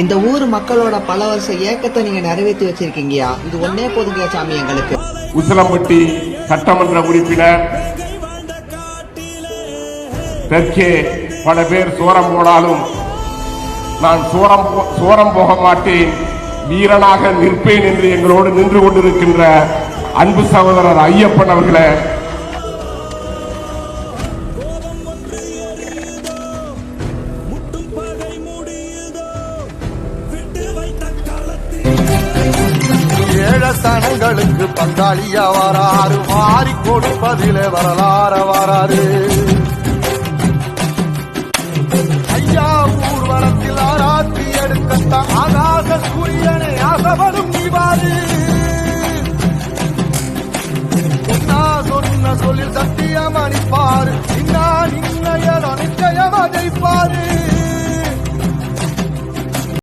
இந்த ஊர் மக்களோட பல வருஷ ஏக்கத்தை நீங்க நிறைவேற்றி வச்சிருக்கீங்கயா. இது ஒன்னே போதுங்க சாமி எங்களுக்கு. உசிலம்பட்டி சட்டமன்ற உறுப்பினர் தெற்கே பல பேர் சோரம் போனாலும் நான் சோரம் போக மாட்டேன், வீரனாக நிற்பேன் என்று எங்களோடு நின்று கொண்டிருக்கின்ற அன்பு சகோதரர் ஐயப்பன் அவர்களே, ஏழசனங்களுக்கு பங்காளியா வராறு, மாறி கொடுப்பதிலே வரலாற வராறு. ஐயா ஊர்வலத்தில் ஆராத்தி எடுக்கத்தான் ஆகாச சூரியனை ஆசவனும் நீவாரு. சொன்ன சொல்லில் சத்தியம் அளிப்பாரு, நிச்சயம் அதைப்பாரு.